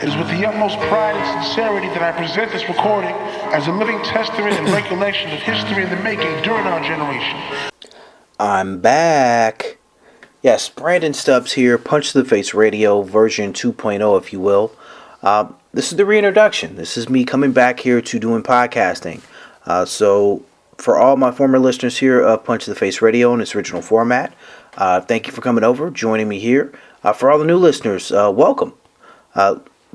It is with the utmost pride and sincerity that I present this recording as a living testament and recollection of history in the making during our generation. I'm back. Yes, Brandon Stubbs here, Punch to the Face Radio, version 2.0, if you will. This is the reintroduction. This is me coming back here to doing podcasting. So, for all my former listeners here of Punch to the Face Radio in its original format, thank you for coming over, joining me here. For all the new listeners, welcome.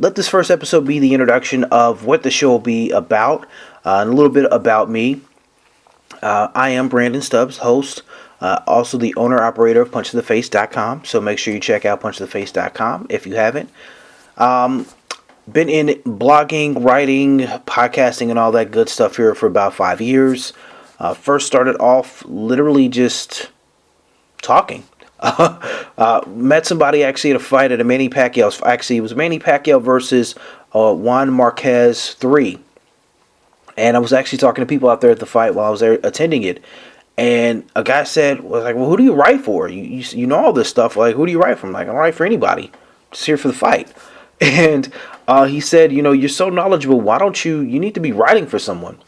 Let this first episode be the introduction of what the show will be about, and a little bit about me. I am Brandon Stubbs, host, also the owner-operator of PunchToTheFace.com, so make sure you check out PunchToTheFace.com if you haven't. Been in blogging, writing, podcasting, and all that good stuff here for about 5 years. First started off literally just talking. Met somebody actually at a fight at a Manny Pacquiao. Actually, it was Manny Pacquiao versus Juan Marquez 3. And I was actually talking to people out there at the fight while I was there attending it. And a guy was like, well, who do you write for? You know all this stuff. Like, who do you write for? I'm like, I don't write for anybody. I'm just here for the fight. And he said, you're so knowledgeable. Why don't you need to be writing for someone.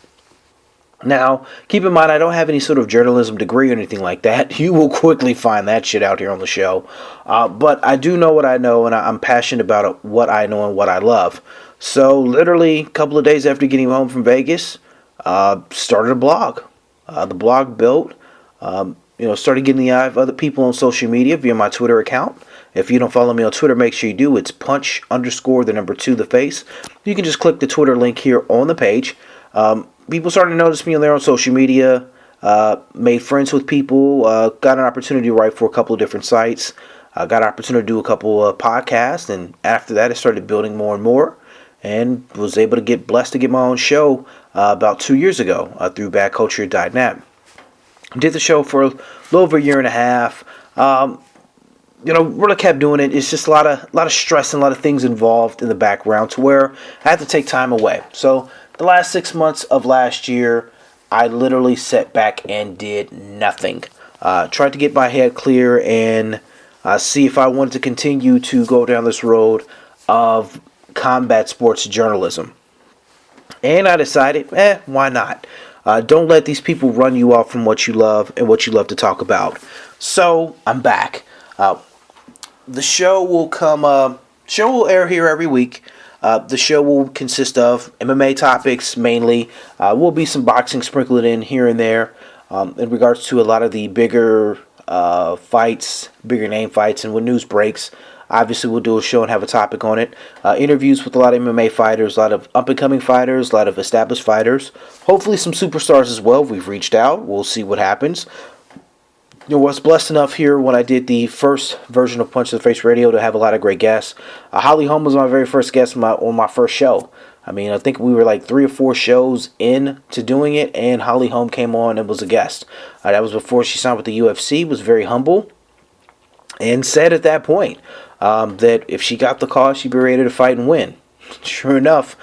Now, keep in mind, I don't have any sort of journalism degree or anything like that. You will quickly find that shit out here on the show. But I do know what I know, and I'm passionate about what I know and what I love. So, literally, a couple of days after getting home from Vegas, started a blog. The blog built, started getting the eye of other people on social media via my Twitter account. If you don't follow me on Twitter, make sure you do. It's punch_2 the face. You can just click the Twitter link here on the page. People started to notice me on there on social media, made friends with people, got an opportunity to write for a couple of different sites, got an opportunity to do a couple of podcasts, and after that I started building more and more, and was able to get blessed to get my own show about 2 years ago through badculture.net. Did the show for a little over a year and a half. Really kept doing it. It's just a lot of stress and a lot of things involved in the background to where I had to take time away. So the last 6 months of last year, I literally sat back and did nothing. Tried to get my head clear and see if I wanted to continue to go down this road of combat sports journalism. And I decided, why not? Don't let these people run you off from what you love and what you love to talk about. So I'm back. The show will air here every week. The show will consist of MMA topics mainly. Will be some boxing sprinkled in here and there in regards to a lot of the bigger fights, bigger name fights, and when news breaks, obviously we'll do a show and have a topic on it. Interviews with a lot of MMA fighters, a lot of up-and-coming fighters, a lot of established fighters. Hopefully some superstars as well. We've reached out. We'll see what happens. I was blessed enough here when I did the first version of Punch to the Face Radio to have a lot of great guests. Holly Holm was my very first guest on my first show. I mean, I think we were like 3 or 4 shows in to doing it, and Holly Holm came on and was a guest. That was before she signed with the UFC, was very humble, and said at that point that if she got the call, she'd be ready to fight and win. Sure enough,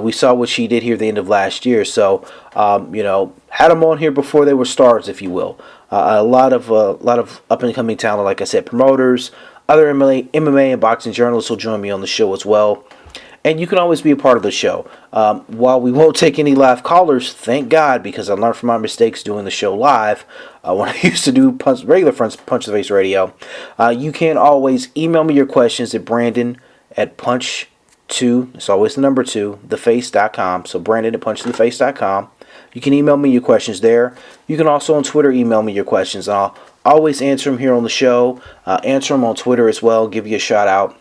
we saw what she did here at the end of last year. So, had them on here before they were stars, if you will. A lot of up and coming talent, like I said, promoters, other MMA and boxing journalists will join me on the show as well. And you can always be a part of the show. While we won't take any live callers, thank God, because I learned from my mistakes doing the show live when I used to do regular Punch the Face Radio. You can always email me your questions at Brandon at punch2, it's always the number 2, theface.com. So Brandon at punchtotheface.com. You can email me your questions there. You can also on Twitter email me your questions. I'll always answer them here on the show. Answer them on Twitter as well. Give you a shout out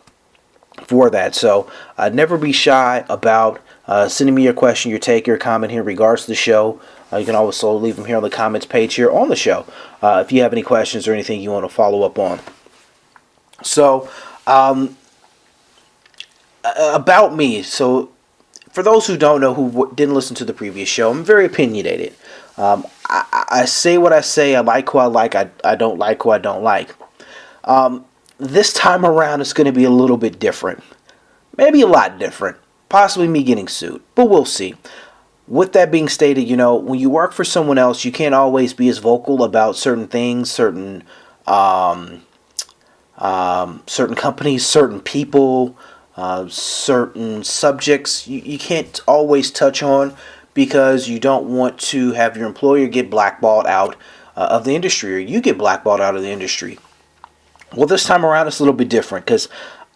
for that. So never be shy about sending me your question, your take, your comment here in regards to the show. You can also leave them here on the comments page here on the show if you have any questions or anything you want to follow up on. So about me. So for those who don't know, who didn't listen to the previous show, I'm very opinionated. I say what I say. I like who I like. I don't like who I don't like. This time around, it's going to be a little bit different. Maybe a lot different. Possibly me getting sued. But we'll see. With that being stated, when you work for someone else, you can't always be as vocal about certain things, certain companies, certain people, certain subjects you can't always touch on because you don't want to have your employer get blackballed out of the industry, or you get blackballed out of the industry. Well, this time around it's a little bit different because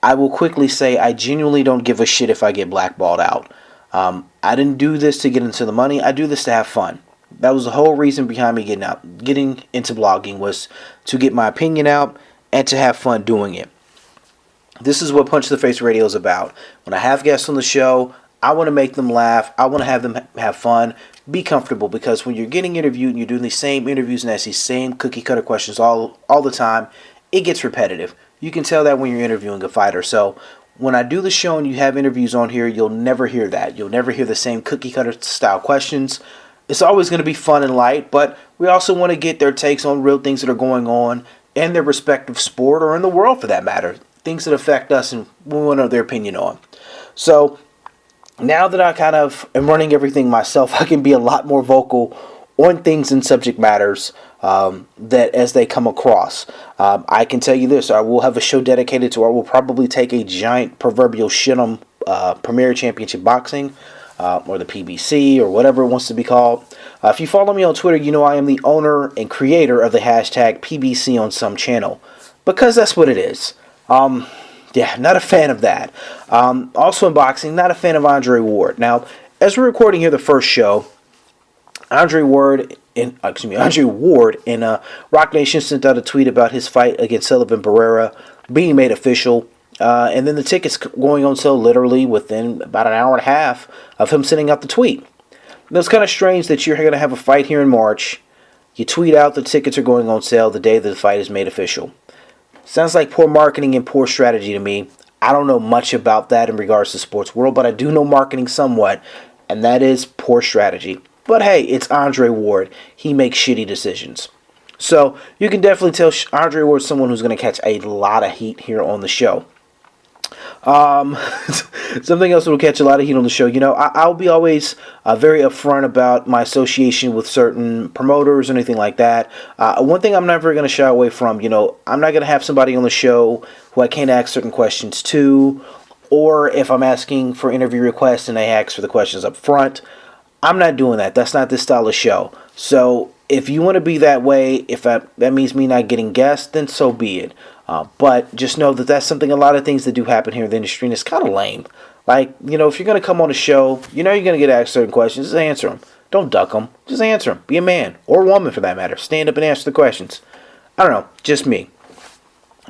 I will quickly say I genuinely don't give a shit if I get blackballed out. I didn't do this to get into the money. I do this to have fun. That was the whole reason behind me getting into blogging, was to get my opinion out and to have fun doing it. This is what Punch to the Face Radio is about. When I have guests on the show, I want to make them laugh. I want to have them have fun, be comfortable, because when you're getting interviewed and you're doing these same interviews and ask these same cookie cutter questions all the time, it gets repetitive. You can tell that when you're interviewing a fighter. So when I do the show and you have interviews on here, you'll never hear that. You'll never hear the same cookie cutter style questions. It's always going to be fun and light, but we also want to get their takes on real things that are going on in their respective sport, or in the world for that matter. Things that affect us and we want to know their opinion on. So now that I kind of am running everything myself, I can be a lot more vocal on things and subject matters that as they come across. I can tell you this, I will have a show dedicated to, I will probably take a giant proverbial shit on Premier Championship Boxing, or the PBC, or whatever it wants to be called. If you follow me on Twitter, you know I am the owner and creator of the hashtag PBC on some channel, because that's what it is. Yeah, not a fan of that. Also in boxing, not a fan of Andre Ward. Now, as we're recording here the first show, Andre Ward in Rock Nation sent out a tweet about his fight against Sullivan Barrera being made official. And then the tickets going on sale literally within about an hour and a half of him sending out the tweet. Now, it's kind of strange that you're going to have a fight here in March. You tweet out the tickets are going on sale the day that the fight is made official. Sounds like poor marketing and poor strategy to me. I don't know much about that in regards to the sports world, but I do know marketing somewhat, and that is poor strategy. But hey, it's Andre Ward. He makes shitty decisions. So you can definitely tell Andre Ward is someone who's going to catch a lot of heat here on the show. Something else that will catch a lot of heat on the show. You know, I'll be always very upfront about my association with certain promoters or anything like that. One thing I'm never going to shy away from, you know, I'm not going to have somebody on the show who I can't ask certain questions to, or if I'm asking for interview requests and they ask for the questions up front, I'm not doing that. That's not this style of show. So if you want to be that way, if that means me not getting guests, then so be it. But just know that that's something, a lot of things that do happen here in the industry, and it's kind of lame. Like, you know, if you're going to come on a show, you know you're going to get asked certain questions, just answer them. Don't duck them. Just answer them. Be a man, or a woman for that matter. Stand up and answer the questions. I don't know, just me.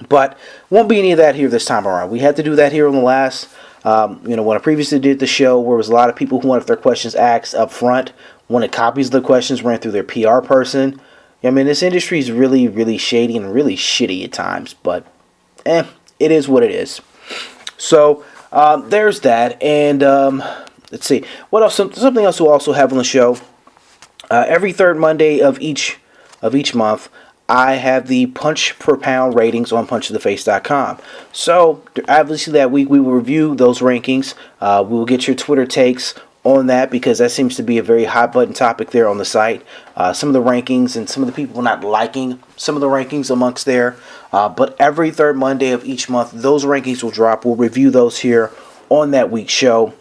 But won't be any of that here this time around. We had to do that here on the last, when I previously did the show, where there was a lot of people who wanted their questions asked up front, wanted copies of the questions, ran through their PR person. I mean, this industry is really, really shady and really shitty at times, but it is what it is. So there's that, and let's see what else. Something else we'll also have on the show. Every third Monday of each month, I have the punch per pound ratings on punchtotheface.com. So obviously that week we will review those rankings. We will get your Twitter takes on that, because that seems to be a very hot button topic there on the site. Some of the rankings and some of the people not liking some of the rankings amongst there. But every third Monday of each month, those rankings will drop. We'll review those here on that week's show,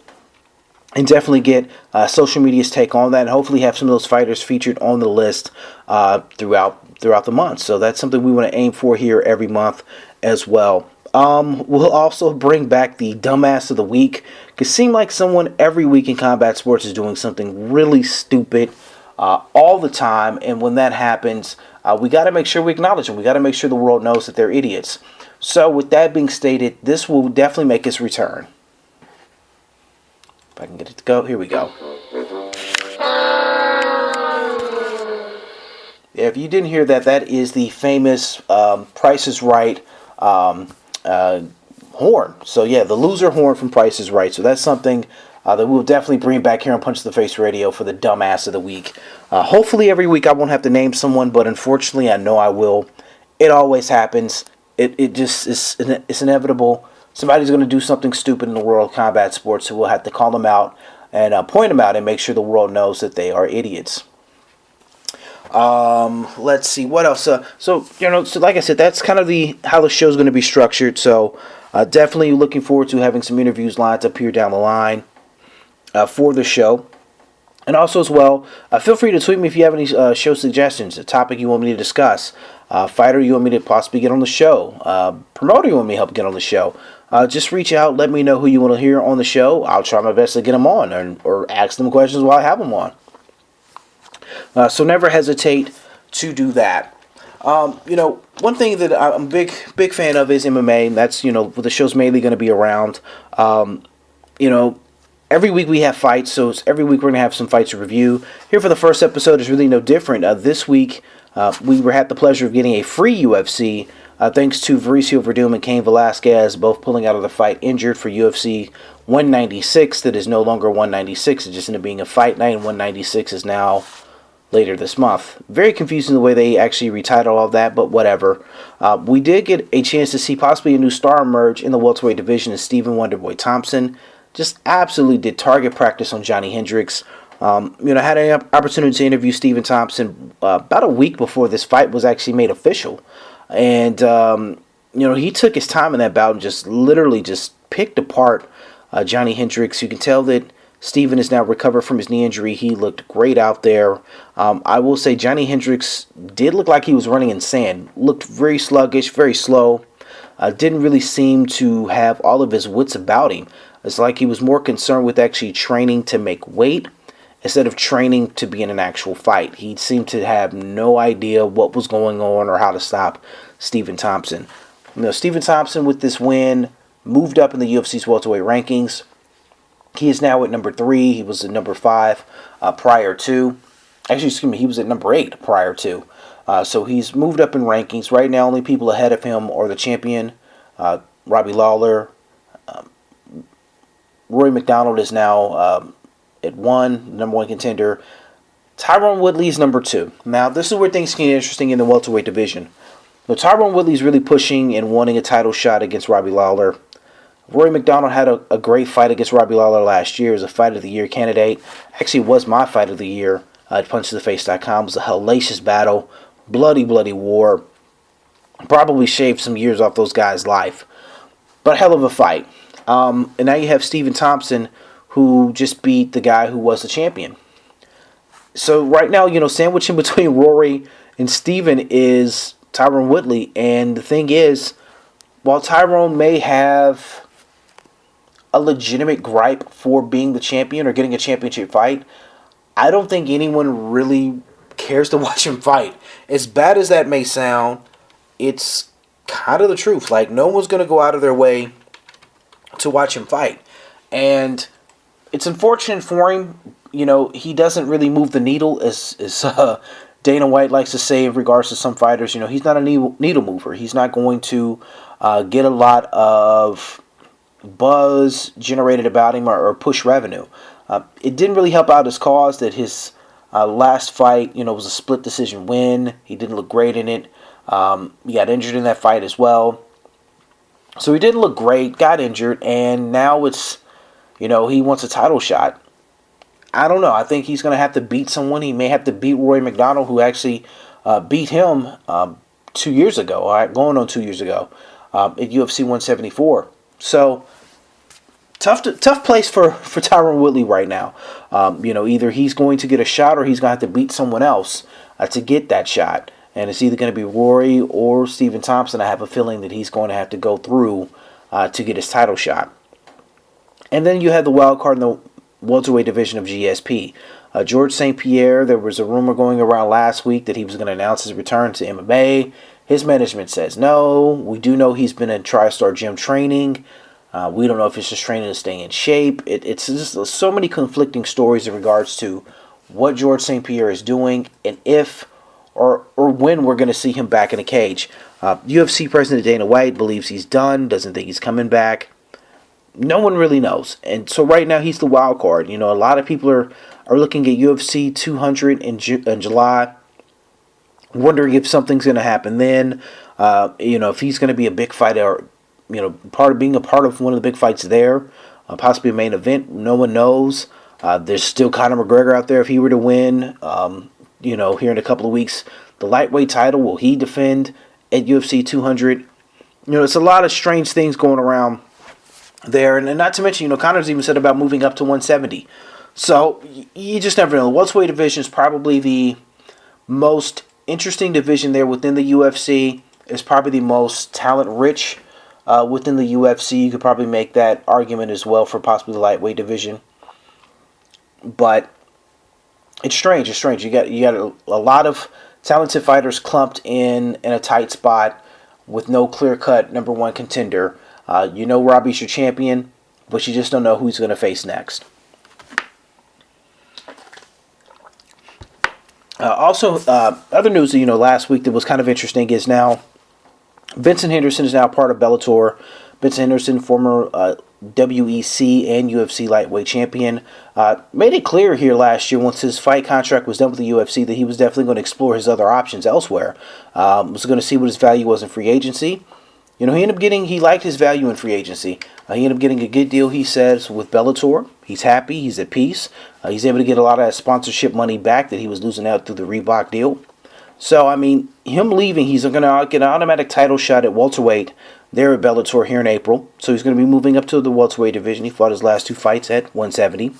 and definitely get social media's take on that, and hopefully have some of those fighters featured on the list throughout the month. So that's something we want to aim for here every month as well. We'll also bring back the dumbass of the week. It seems like someone every week in combat sports is doing something really stupid all the time, and when that happens, we got to make sure we acknowledge them. We got to make sure the world knows that they're idiots. So with that being stated, this will definitely make its return. If I can get it to go, here we go. If you didn't hear that, that is the famous Price is Right horn. So yeah, the loser horn from Price is Right. So that's something that we'll definitely bring back here on Punch to the Face Radio for the dumbass of the week. Hopefully every week I won't have to name someone, but unfortunately I know I will. It always happens. It just is, it's inevitable. Somebody's going to do something stupid in the world of combat sports, so we'll have to call them out and point them out and make sure the world knows that they are idiots. Let's see what else. So like I said, that's kind of the how the show's going to be structured. So definitely looking forward to having some interviews lined up here down the line for the show. And also as well, feel free to tweet me if you have any show suggestions, a topic you want me to discuss, fighter you want me to possibly get on the show, promoter you want me to help get on the show. Just reach out, let me know who you want to hear on the show. I'll try my best to get them on or ask them questions while I have them on. So never hesitate to do that. One thing that I'm a big fan of is MMA. That's, the show's mainly going to be around. Every week we have fights, so every week we're going to have some fights to review. Here for the first episode is really no different. This week we had the pleasure of getting a free UFC, thanks to Mauricio Verdum and Cain Velasquez, both pulling out of the fight injured for UFC 196. That is no longer 196. It just ended up being a fight night, and 196 is now later this month. Very confusing the way they actually retitled all of that, but whatever. We did get a chance to see possibly a new star emerge in the welterweight division as Stephen Wonderboy Thompson just absolutely did target practice on Johnny Hendricks. I had an opportunity to interview Stephen Thompson about a week before this fight was actually made official. And, he took his time in that bout and just literally just picked apart Johnny Hendricks. You can tell that Stephen is now recovered from his knee injury. He looked great out there. I will say Johnny Hendricks did look like he was running in sand. Looked very sluggish, very slow. Didn't really seem to have all of his wits about him. It's like he was more concerned with actually training to make weight instead of training to be in an actual fight. He seemed to have no idea what was going on or how to stop Stephen Thompson. Stephen Thompson with this win moved up in the UFC's welterweight rankings. He is now at number 3. He was at number 5 prior to. He was at number 8 prior to. So he's moved up in rankings. Right now, only people ahead of him are the champion, Robbie Lawler. Roy McDonald is now at 1, number 1 contender. Tyron Woodley is number 2. Now, this is where things get interesting in the welterweight division. Tyron Woodley is really pushing and wanting a title shot against Robbie Lawler. Roy McDonald had a great fight against Robbie Lawler last year as a Fight of the Year candidate. Actually, was my Fight of the Year at punchtotheface.com. It was a hellacious battle. Bloody war. Probably shaved some years off those guys' life. But a hell of a fight. And now you have Stephen Thompson, who just beat the guy who was the champion. So right now, sandwiched in between Rory and Stephen is Tyron Woodley. And the thing is, while Tyron may have a legitimate gripe for being the champion or getting a championship fight, I don't think anyone really cares to watch him fight. As bad as that may sound, it's kind of the truth. Like, no one's going to go out of their way to watch him fight. And it's unfortunate for him. He doesn't really move the needle, as Dana White likes to say in regards to some fighters. He's not a needle mover. He's not going to get a lot of buzz generated about him or push revenue. It didn't really help out his cause that his last fight, was a split decision win. He didn't look great in it. He got injured in that fight as well. So he didn't look great, got injured, and now it's, he wants a title shot. I don't know. I think he's going to have to beat someone. He may have to beat Roy McDonald, who actually beat him 2 years ago, going on 2 years ago, at UFC 174. So, tough place for Tyron Woodley right now. Either he's going to get a shot or he's going to have to beat someone else to get that shot. And it's either going to be Rory or Stephen Thompson. I have a feeling that he's going to have to go through to get his title shot. And then you have the wild card in the welterweight division of GSP. George St. Pierre, there was a rumor going around last week that he was going to announce his return to MMA. His management says no. We do know he's been in TriStar Gym training. We don't know if it's just training to stay in shape. It's just so many conflicting stories in regards to what George St. Pierre is doing and if or when we're going to see him back in a cage. UFC President Dana White believes he's done, doesn't think he's coming back. No one really knows. And so right now he's the wild card. A lot of people are looking at UFC 200 in July, wondering if something's going to happen then. If he's going to be a big fighter, being a part of one of the big fights there, possibly a main event. No one knows. There's still Conor McGregor out there if he were to win. here in a couple of weeks, the lightweight title. Will he defend at UFC 200? It's a lot of strange things going around there. And not to mention, Connor's even said about moving up to 170. So you just never know. The welterweight division is probably the most interesting division there within the UFC. It's probably the most talent-rich within the UFC. You could probably make that argument as well for possibly the lightweight division. But it's strange. It's strange. You got a lot of talented fighters clumped in a tight spot with no clear-cut number one contender. Robbie's your champion, but you just don't know who he's going to face next. Also, other news that, last week that was kind of interesting is now Vincent Henderson is now part of Bellator. Vincent Henderson, former WEC and UFC lightweight champion, made it clear here last year once his fight contract was done with the UFC that he was definitely going to explore his other options elsewhere. Was going to see what his value was in free agency. He liked his value in free agency. He ended up getting a good deal, he says, with Bellator. He's happy. He's at peace. He's able to get a lot of that sponsorship money back that he was losing out through the Reebok deal. So, him leaving, he's going to get an automatic title shot at welterweight there at Bellator here in April. So he's going to be moving up to the welterweight division. He fought his last two fights at 170.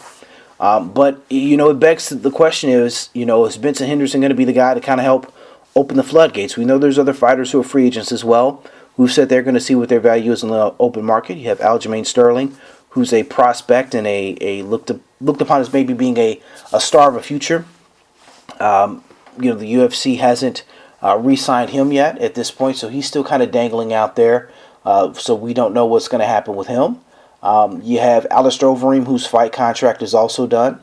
But, it begs the question is Vincent Henderson going to be the guy to kind of help open the floodgates? We know there's other fighters who are free agents as well, who've said they're going to see what their value is in the open market. You have Aljamain Sterling, who's a prospect and a looked upon as maybe being a star of a future. The UFC hasn't re-signed him yet at this point, so he's still kind of dangling out there. So we don't know what's going to happen with him. You have Alistair Overeem, whose fight contract is also done.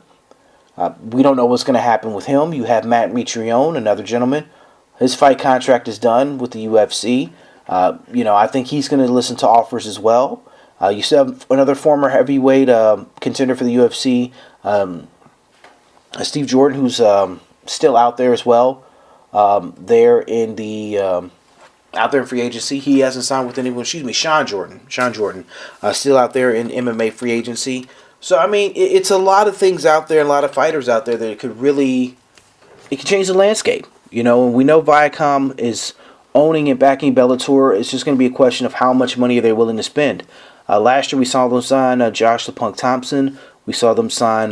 We don't know what's going to happen with him. You have Matt Mitrione, another gentleman. His fight contract is done with the UFC. I think he's going to listen to offers as well. You still have another former heavyweight contender for the UFC, Steve Jordan, who's still out there as well. There in the out there in free agency, he hasn't signed with anyone. Sean Jordan, still out there in MMA free agency. So it's a lot of things out there, a lot of fighters out there that it could change the landscape. And we know Viacom is owning and backing Bellator. It's just going to be a question of how much money are they willing to spend. Last year we saw them sign Josh "The Punk" Thompson. We saw them sign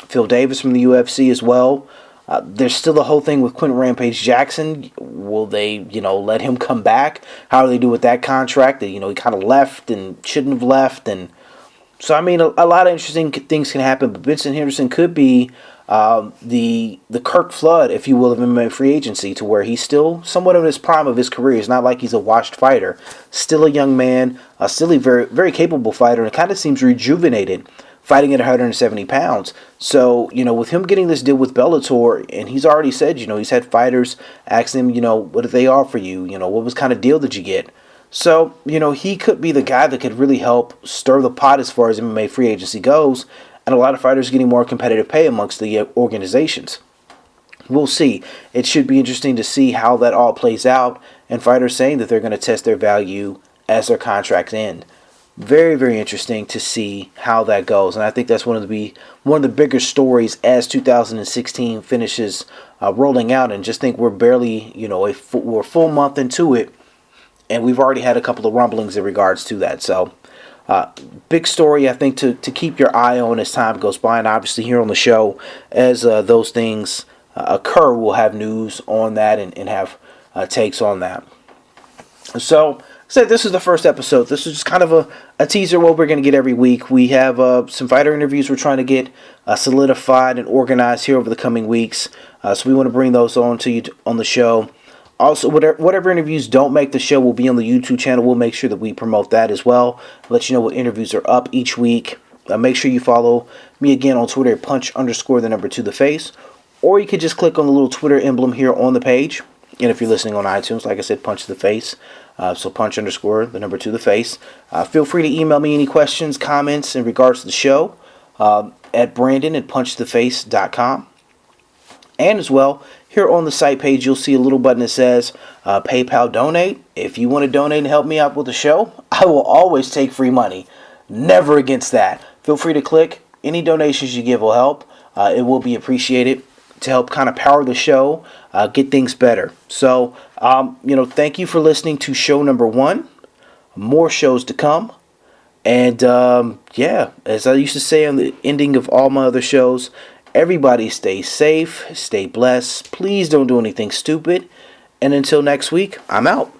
Phil Davis from the UFC as well. There's still the whole thing with Quentin Rampage Jackson. Will they, let him come back? How do they do with that contract? That, he kind of left and shouldn't have left. And so, a lot of interesting things can happen. But Vincent Henderson could be the Kirk Flood, if you will, of MMA free agency, to where he's still somewhat in his prime of his career. It's not like he's a washed fighter. Still a young man, still a very, very capable fighter, and it kind of seems rejuvenated fighting at 170 pounds. So, with him getting this deal with Bellator, and he's already said, he's had fighters ask him, what did they offer you? What was kind of deal did you get? So, he could be the guy that could really help stir the pot as far as MMA free agency goes, and a lot of fighters getting more competitive pay amongst the organizations. We'll see. It should be interesting to see how that all plays out, and fighters saying that they're going to test their value as their contracts end. Very, very interesting to see how that goes, and I think that's one of the bigger stories as 2016 finishes rolling out. And just think we're barely, we're a full month into it, and we've already had a couple of rumblings in regards to that. So, big story, I think, to keep your eye on as time goes by, and obviously here on the show, as those things occur, we'll have news on that and have takes on that. So, said this is the first episode. This is just kind of a teaser what we're going to get every week. We have some fighter interviews we're trying to get solidified and organized here over the coming weeks. So we want to bring those on to you on the show. Also, whatever interviews don't make the show will be on the YouTube channel. We'll make sure that we promote that as well. Let you know what interviews are up each week. Make sure you follow me again on Twitter at punch_2the face. Or you could just click on the little Twitter emblem here on the page. And if you're listening on iTunes, like I said, punch the face. So punch_2 the face. Feel free to email me any questions, comments in regards to the show at brandon@punchtheface.com. And as well, here on the site page, you'll see a little button that says PayPal donate. If you want to donate and help me out with the show, I will always take free money. Never against that. Feel free to click. Any donations you give will help. It will be appreciated. to help kind of power the show, get things better. So, thank you for listening to show number 1. More shows to come. And, as I used to say on the ending of all my other shows, everybody stay safe, stay blessed. Please don't do anything stupid. And until next week, I'm out.